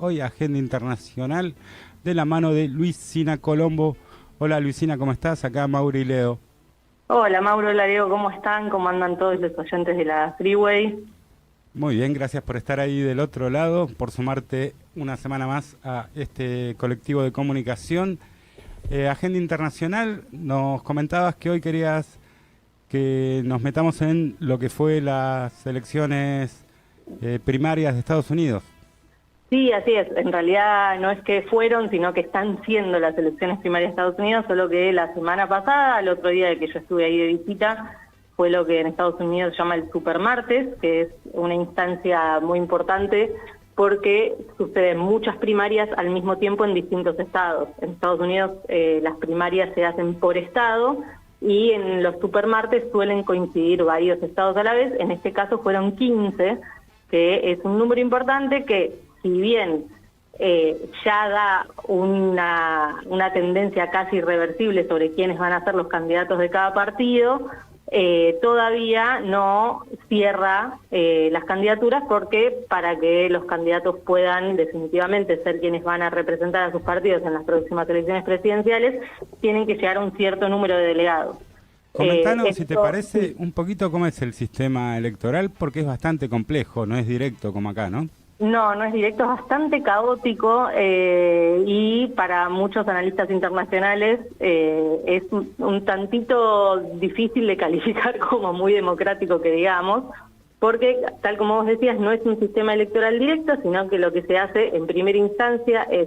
hoy Agenda Internacional de la mano de Luisina Colombo. Hola Luisina, ¿cómo estás? Acá Mauro y Leo. Hola Mauro, hola Leo, ¿cómo están? ¿Cómo andan todos los oyentes de la Freeway? Muy bien, gracias por estar ahí del otro lado, por sumarte una semana más a este colectivo de comunicación. Agenda Internacional, nos comentabas que hoy querías que nos metamos en lo que fue las elecciones primarias de Estados Unidos. Sí, así es. En realidad no es que fueron, sino que están siendo las elecciones primarias de Estados Unidos, solo que la semana pasada, el otro día de que yo estuve ahí de visita, fue lo que en Estados Unidos se llama el Supermartes, que es una instancia muy importante porque suceden muchas primarias al mismo tiempo en distintos estados. En Estados Unidos las primarias se hacen por estado y en los Supermartes suelen coincidir varios estados a la vez. En este caso fueron 15, que es un número importante que, si bien ya da una tendencia casi irreversible sobre quiénes van a ser los candidatos de cada partido, todavía no cierra las candidaturas, porque para que los candidatos puedan definitivamente ser quienes van a representar a sus partidos en las próximas elecciones presidenciales, tienen que llegar a un cierto número de delegados. Comentanos, si te parece, un poquito cómo es el sistema electoral, porque es bastante complejo, no es directo como acá, ¿no? No, no es directo, es bastante caótico y para muchos analistas internacionales es un tantito difícil de calificar como muy democrático, que digamos, porque tal como vos decías, no es un sistema electoral directo, sino que lo que se hace en primera instancia es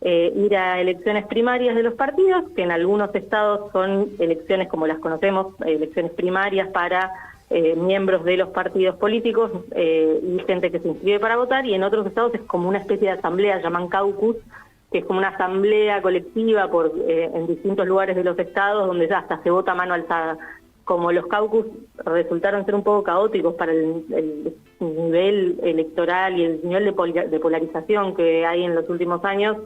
ir a elecciones primarias de los partidos, que en algunos estados son elecciones como las conocemos, elecciones primarias para miembros de los partidos políticos y gente que se inscribe para votar, y en otros estados es como una especie de asamblea, llaman caucus, que es como una asamblea colectiva en distintos lugares de los estados, donde ya hasta se vota a mano alzada. Como los caucus resultaron ser un poco caóticos para el nivel electoral y el nivel de polarización que hay en los últimos años,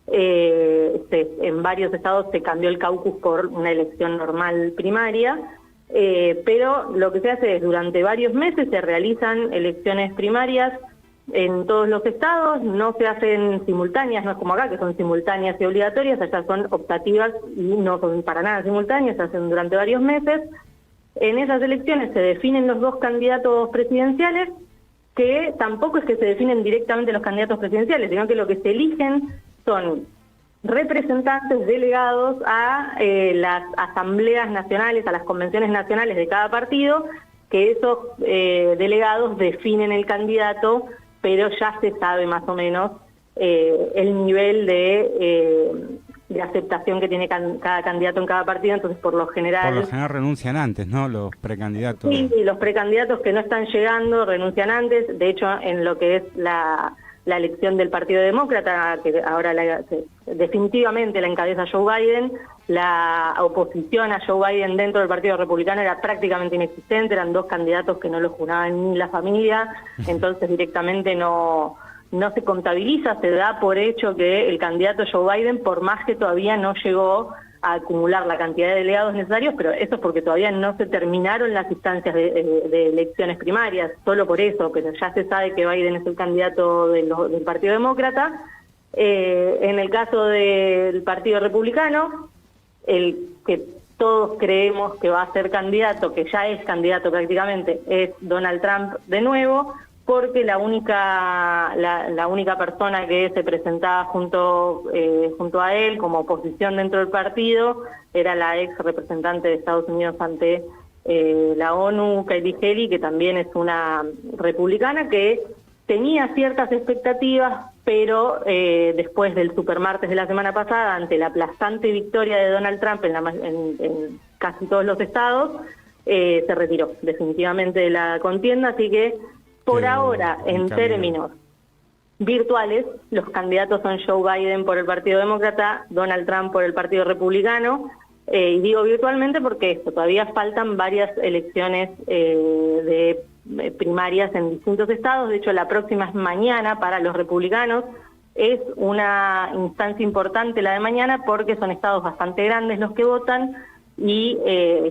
en varios estados se cambió el caucus por una elección normal primaria. Pero lo que se hace es, durante varios meses se realizan elecciones primarias en todos los estados, no se hacen simultáneas, no es como acá que son simultáneas y obligatorias, allá son optativas y no son para nada simultáneas, se hacen durante varios meses. En esas elecciones se definen los dos candidatos presidenciales, que tampoco es que se definen directamente los candidatos presidenciales, sino que lo que se eligen son representantes delegados a las asambleas nacionales, a las convenciones nacionales de cada partido, que esos delegados definen el candidato, pero ya se sabe más o menos el nivel de aceptación que tiene cada candidato en cada partido. Entonces por lo general renuncian antes, ¿no? Los precandidatos. Sí, los precandidatos que no están llegando renuncian antes. De hecho, en lo que es la elección del Partido Demócrata, que ahora definitivamente la encabeza Joe Biden, la oposición a Joe Biden dentro del Partido Republicano era prácticamente inexistente, eran dos candidatos que no los juraban ni la familia, entonces directamente no se contabiliza, se da por hecho que el candidato Joe Biden, por más que todavía no llegó a acumular la cantidad de delegados necesarios, pero eso es porque todavía no se terminaron las instancias de elecciones primarias, solo por eso, pero ya se sabe que Biden es el candidato del Partido Demócrata. En el caso del Partido Republicano, el que todos creemos que va a ser candidato, que ya es candidato prácticamente, es Donald Trump de nuevo, porque la única persona que se presentaba junto a él como oposición dentro del partido era la ex representante de Estados Unidos ante la ONU, Nikki Haley, que también es una republicana que tenía ciertas expectativas, pero después del Supermartes de la semana pasada, ante la aplastante victoria de Donald Trump en casi todos los estados, se retiró definitivamente de la contienda, así que por ahora, en términos virtuales, los candidatos son Joe Biden por el Partido Demócrata, Donald Trump por el Partido Republicano, y digo virtualmente porque todavía faltan varias elecciones de primarias en distintos estados. De hecho, la próxima es mañana para los republicanos. Es una instancia importante la de mañana porque son estados bastante grandes los que votan y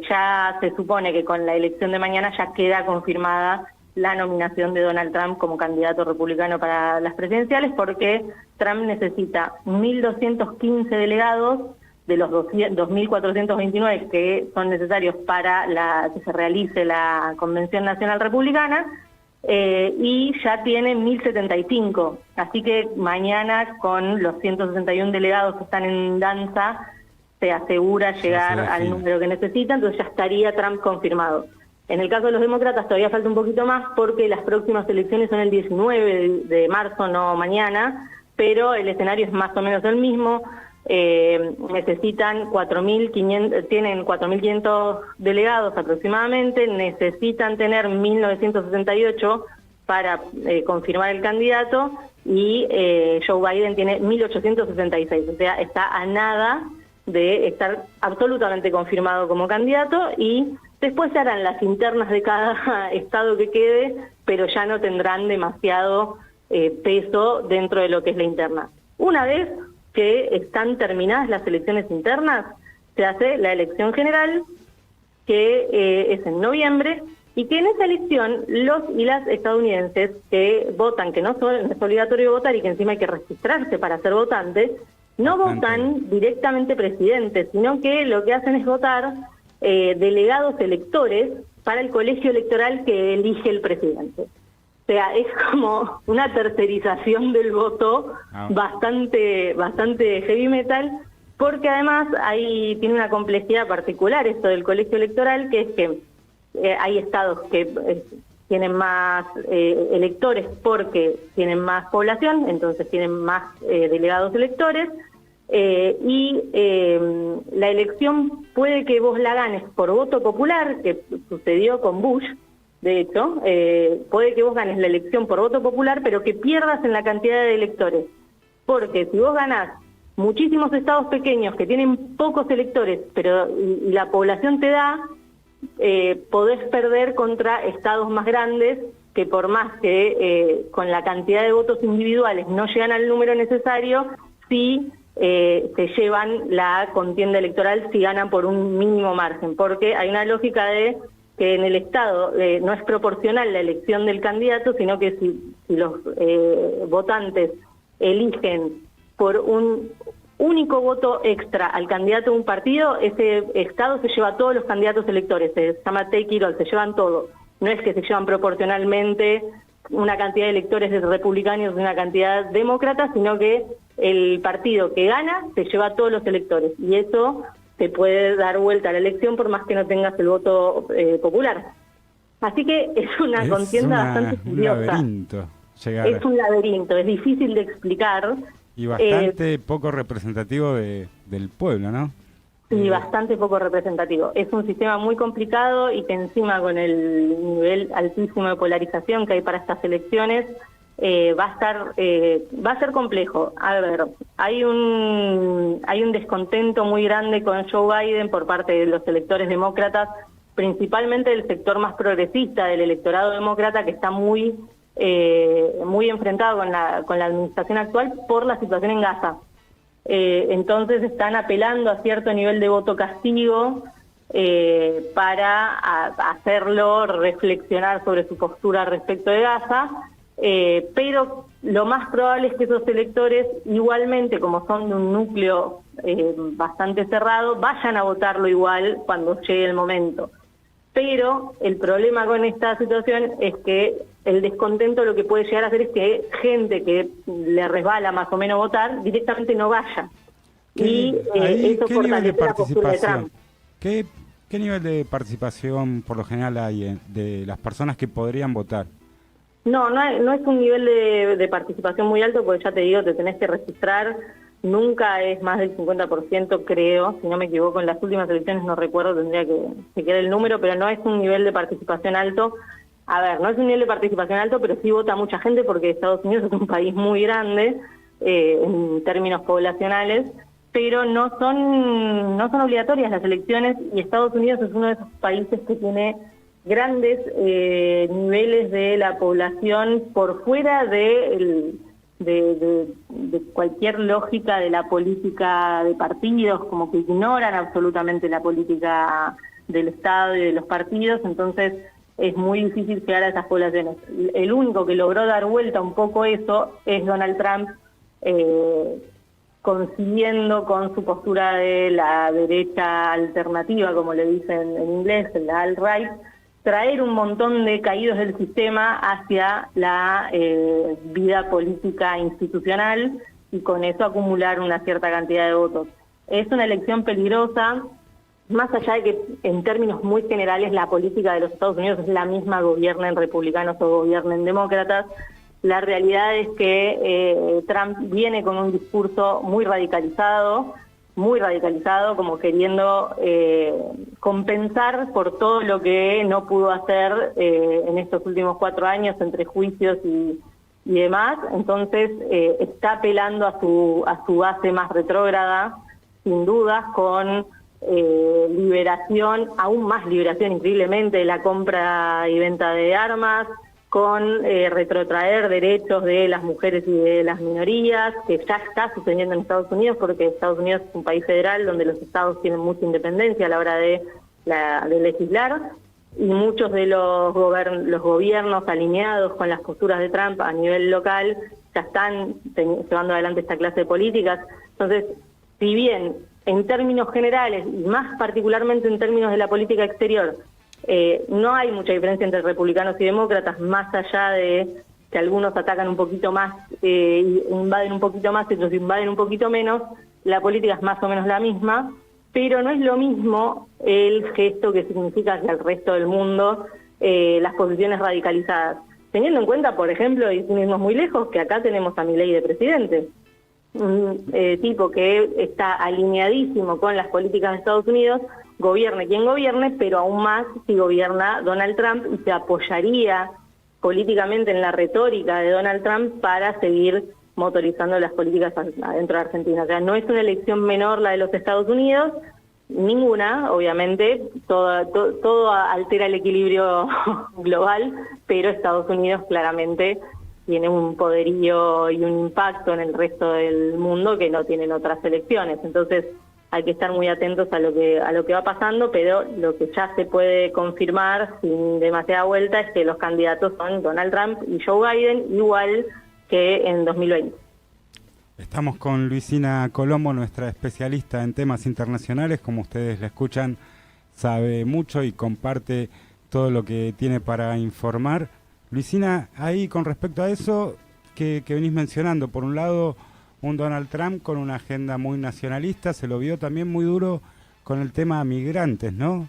ya se supone que con la elección de mañana ya queda confirmada la nominación de Donald Trump como candidato republicano para las presidenciales, porque Trump necesita 1.215 delegados de los 2.429 que son necesarios para que se realice la Convención Nacional Republicana, y ya tiene 1.075. Así que mañana, con los 161 delegados que están en danza, se asegura llegar al número que necesita, entonces ya estaría Trump confirmado. En el caso de los demócratas todavía falta un poquito más, porque las próximas elecciones son el 19 de marzo, no mañana, pero el escenario es más o menos el mismo. Necesitan 4.500, tienen 4.500 delegados aproximadamente, necesitan tener 1.968 para confirmar el candidato, y Joe Biden tiene 1.866, o sea, está a nada de estar absolutamente confirmado como candidato, y después se harán las internas de cada estado que quede, pero ya no tendrán demasiado peso dentro de lo que es la interna. Una vez que están terminadas las elecciones internas, se hace la elección general, que es en noviembre, y que en esa elección los y las estadounidenses que votan, que no es obligatorio votar y que encima hay que registrarse para ser votantes, no votan directamente presidentes, sino que lo que hacen es votar delegados electores para el colegio electoral que elige el presidente. O sea, es como una tercerización del voto bastante heavy metal, porque además ahí tiene una complejidad particular esto del colegio electoral, que es que hay estados que tienen más electores porque tienen más población, entonces tienen más delegados electores, y la elección puede que vos la ganes por voto popular, que sucedió con Bush. De hecho, puede que vos ganes la elección por voto popular, pero que pierdas en la cantidad de electores. Porque si vos ganás muchísimos estados pequeños que tienen pocos electores, pero y la población te da, podés perder contra estados más grandes que, por más que con la cantidad de votos individuales no llegan al número necesario, sí se llevan la contienda electoral si ganan por un mínimo margen. Porque hay una lógica de que en el Estado no es proporcional la elección del candidato, sino que si los votantes eligen por un único voto extra al candidato de un partido, ese Estado se lleva a todos los candidatos electores, se llama take it all, se llevan todos. No es que se llevan proporcionalmente una cantidad de electores de republicanos y una cantidad de demócratas, sino que el partido que gana se lleva a todos los electores, y eso te puede dar vuelta a la elección por más que no tengas el voto popular. Así que es una contienda bastante curiosa. Es un laberinto, es difícil de explicar. Y bastante poco representativo del pueblo, ¿no? Sí, bastante poco representativo. Es un sistema muy complicado y que encima, con el nivel altísimo de polarización que hay para estas elecciones, va a ser complejo. A ver, hay un descontento muy grande con Joe Biden por parte de los electores demócratas, principalmente del sector más progresista del electorado demócrata, que está muy enfrentado con la administración actual por la situación en Gaza. Entonces están apelando a cierto nivel de voto castigo para hacerlo reflexionar sobre su postura respecto de Gaza. Pero lo más probable es que esos electores, igualmente, como son de un núcleo bastante cerrado, vayan a votarlo igual cuando llegue el momento. Pero el problema con esta situación es que el descontento lo que puede llegar a hacer es que gente que le resbala más o menos votar, directamente no vaya. Y eso fortalece la postura de Trump. ¿Qué nivel de participación por lo general hay de las personas que podrían votar? No es un nivel de participación muy alto, porque ya te digo, te tenés que registrar, nunca es más del 50%, creo, si no me equivoco, en las últimas elecciones no recuerdo, tendría que chequear el número, pero no es un nivel de participación alto. A ver, no es un nivel de participación alto, pero sí vota mucha gente, porque Estados Unidos es un país muy grande en términos poblacionales, pero no son obligatorias las elecciones, y Estados Unidos es uno de esos países que tiene grandes niveles de la población por fuera de cualquier lógica de la política de partidos, como que ignoran absolutamente la política del Estado y de los partidos. Entonces es muy difícil llegar a esas poblaciones. El único que logró dar vuelta un poco eso es Donald Trump, consiguiendo con su postura de la derecha alternativa, como le dicen en inglés, la alt-right, traer un montón de caídos del sistema hacia la vida política institucional y con eso acumular una cierta cantidad de votos. Es una elección peligrosa, más allá de que en términos muy generales la política de los Estados Unidos es la misma, gobiernen republicanos o gobiernen demócratas. La realidad es que Trump viene con un discurso muy radicalizado, como queriendo compensar por todo lo que no pudo hacer en estos últimos 4 años entre juicios y demás. Entonces está apelando a su base más retrógrada, sin dudas, con liberación, aún más liberación increíblemente de la compra y venta de armas, con retrotraer derechos de las mujeres y de las minorías, que ya está sucediendo en Estados Unidos, porque Estados Unidos es un país federal donde los estados tienen mucha independencia a la hora de legislar, y muchos de los gobiernos alineados con las posturas de Trump a nivel local ya están llevando adelante esta clase de políticas. Entonces, si bien en términos generales, y más particularmente en términos de la política exterior, no hay mucha diferencia entre republicanos y demócratas, más allá de que algunos atacan un poquito más, invaden un poquito más y otros invaden un poquito menos, la política es más o menos la misma, pero no es lo mismo el gesto que significa hacia el resto del mundo las posiciones radicalizadas. Teniendo en cuenta, por ejemplo, y sin irnos muy lejos, que acá tenemos a Milei de presidente, un tipo que está alineadísimo con las políticas de Estados Unidos, gobierne quien gobierne, pero aún más si gobierna Donald Trump, y se apoyaría políticamente en la retórica de Donald Trump para seguir motorizando las políticas adentro de Argentina. O sea, no es una elección menor la de los Estados Unidos, ninguna, obviamente, todo altera el equilibrio global, pero Estados Unidos claramente tiene un poderío y un impacto en el resto del mundo que no tienen otras elecciones. Entonces hay que estar muy atentos a lo que va pasando, pero lo que ya se puede confirmar sin demasiada vuelta es que los candidatos son Donald Trump y Joe Biden, igual que en 2020. Estamos con Luisina Colombo, nuestra especialista en temas internacionales. Como ustedes la escuchan, sabe mucho y comparte todo lo que tiene para informar. Luisina, ahí con respecto a eso que venís mencionando, por un lado, un Donald Trump con una agenda muy nacionalista, se lo vio también muy duro con el tema migrantes, ¿no?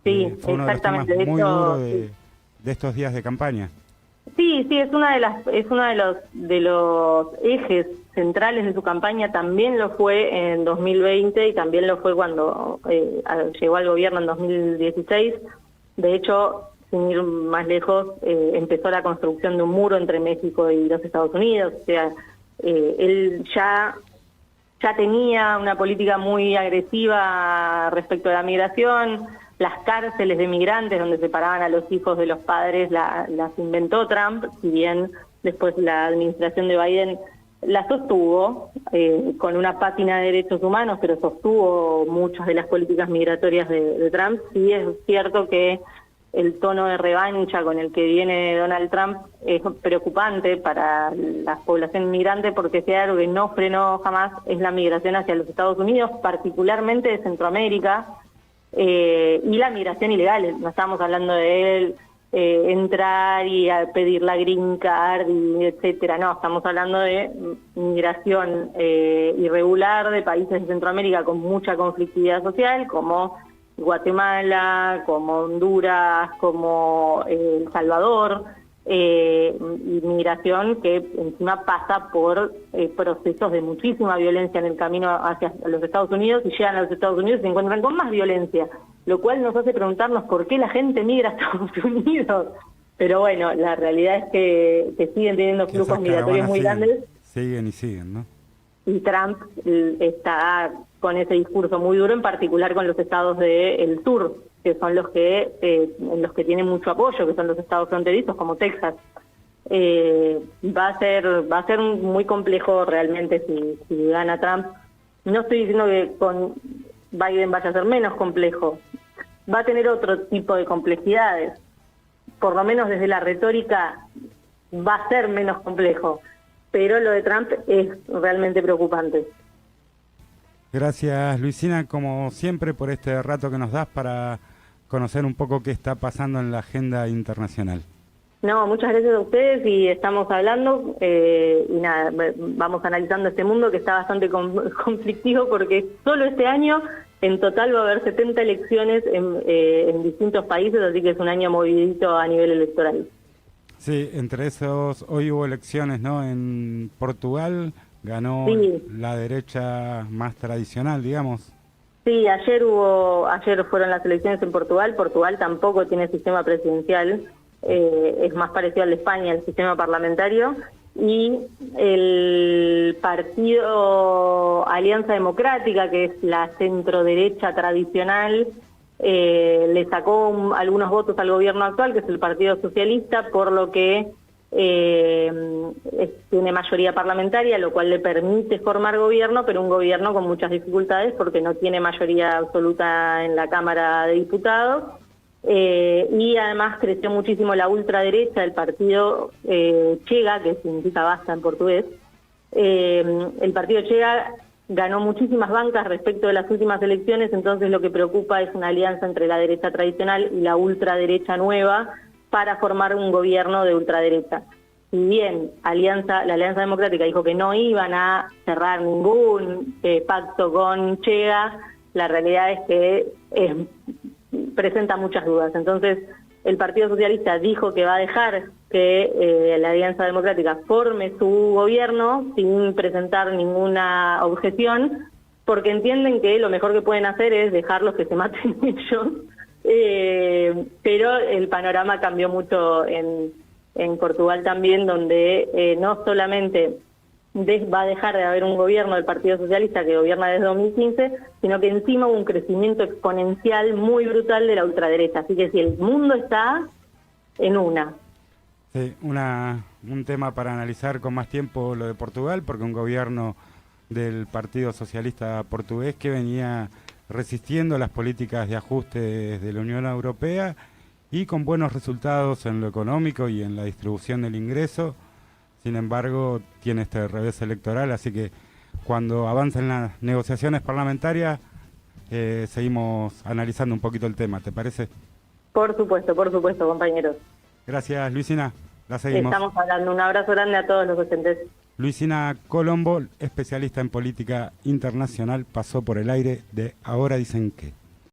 Sí, fue uno exactamente. de los temas muy duros de estos días de campaña. Sí, es uno de los ejes centrales de su campaña. También lo fue en 2020 y también lo fue cuando llegó al gobierno en 2016. De hecho, sin ir más lejos, empezó la construcción de un muro entre México y los Estados Unidos. O sea, él ya tenía una política muy agresiva respecto a la migración. Las cárceles de migrantes donde separaban a los hijos de los padres las inventó Trump, si bien después la administración de Biden la sostuvo con una pátina de derechos humanos, pero sostuvo muchas de las políticas migratorias de Trump. Sí es cierto que el tono de revancha con el que viene Donald Trump es preocupante para la población migrante, porque si hay algo que no frenó jamás es la migración hacia los Estados Unidos, particularmente de Centroamérica, y la migración ilegal. No estamos hablando de él entrar y a pedir la green card y etcétera, no, estamos hablando de migración irregular de países de Centroamérica con mucha conflictividad social, como Guatemala, como Honduras, como El Salvador, migración que encima pasa por procesos de muchísima violencia en el camino hacia los Estados Unidos, y llegan a los Estados Unidos y se encuentran con más violencia, lo cual nos hace preguntarnos por qué la gente migra a Estados Unidos. Pero bueno, la realidad es que siguen teniendo flujos migratorios muy grandes. Siguen, ¿no? Y Trump está con ese discurso muy duro, en particular con los estados del sur, que son los que en los que tienen mucho apoyo, que son los estados fronterizos como Texas. Va a ser muy complejo realmente si gana Trump. No estoy diciendo que con Biden vaya a ser menos complejo, va a tener otro tipo de complejidades, por lo menos desde la retórica, va a ser menos complejo. Pero lo de Trump es realmente preocupante. Gracias, Luisina, como siempre, por este rato que nos das para conocer un poco qué está pasando en la agenda internacional. No, muchas gracias a ustedes y estamos hablando y nada, vamos analizando este mundo que está bastante conflictivo porque solo este año en total va a haber 70 elecciones en distintos países, así que es un año movidito a nivel electoral. Sí, entre esos, hoy hubo elecciones, ¿no? En Portugal ganó Sí. la derecha más tradicional, digamos. Sí, ayer fueron las elecciones en Portugal. Portugal tampoco tiene sistema presidencial, es más parecido al de España, el sistema parlamentario. Y el partido Alianza Democrática, que es la centro-derecha tradicional, le sacó algunos votos al gobierno actual, que es el Partido Socialista, por lo que tiene mayoría parlamentaria, lo cual le permite formar gobierno, pero un gobierno con muchas dificultades porque no tiene mayoría absoluta en la Cámara de Diputados. Y además creció muchísimo la ultraderecha, el partido Chega, que significa basta en portugués. El partido Chega ganó muchísimas bancas respecto de las últimas elecciones, entonces lo que preocupa es una alianza entre la derecha tradicional y la ultraderecha nueva para formar un gobierno de ultraderecha. Si bien la Alianza Democrática dijo que no iban a cerrar ningún pacto con Chega, la realidad es que presenta muchas dudas. Entonces, el Partido Socialista dijo que va a dejar que la Alianza Democrática forme su gobierno sin presentar ninguna objeción, porque entienden que lo mejor que pueden hacer es dejarlos que se maten ellos. Pero el panorama cambió mucho en Portugal también, donde no solamente va a dejar de haber un gobierno del Partido Socialista que gobierna desde 2015, sino que encima hubo un crecimiento exponencial muy brutal de la ultraderecha. Así que si el mundo está en una. Sí, un tema para analizar con más tiempo lo de Portugal, porque un gobierno del Partido Socialista portugués que venía resistiendo las políticas de ajuste de la Unión Europea y con buenos resultados en lo económico y en la distribución del ingreso. Sin embargo, tiene este revés electoral, así que cuando avancen las negociaciones parlamentarias seguimos analizando un poquito el tema, ¿te parece? Por supuesto, compañeros. Gracias, Luisina. La seguimos. Estamos hablando. Un abrazo grande a todos los docentes. Luisina Colombo, especialista en política internacional, pasó por el aire de Ahora Dicen Qué.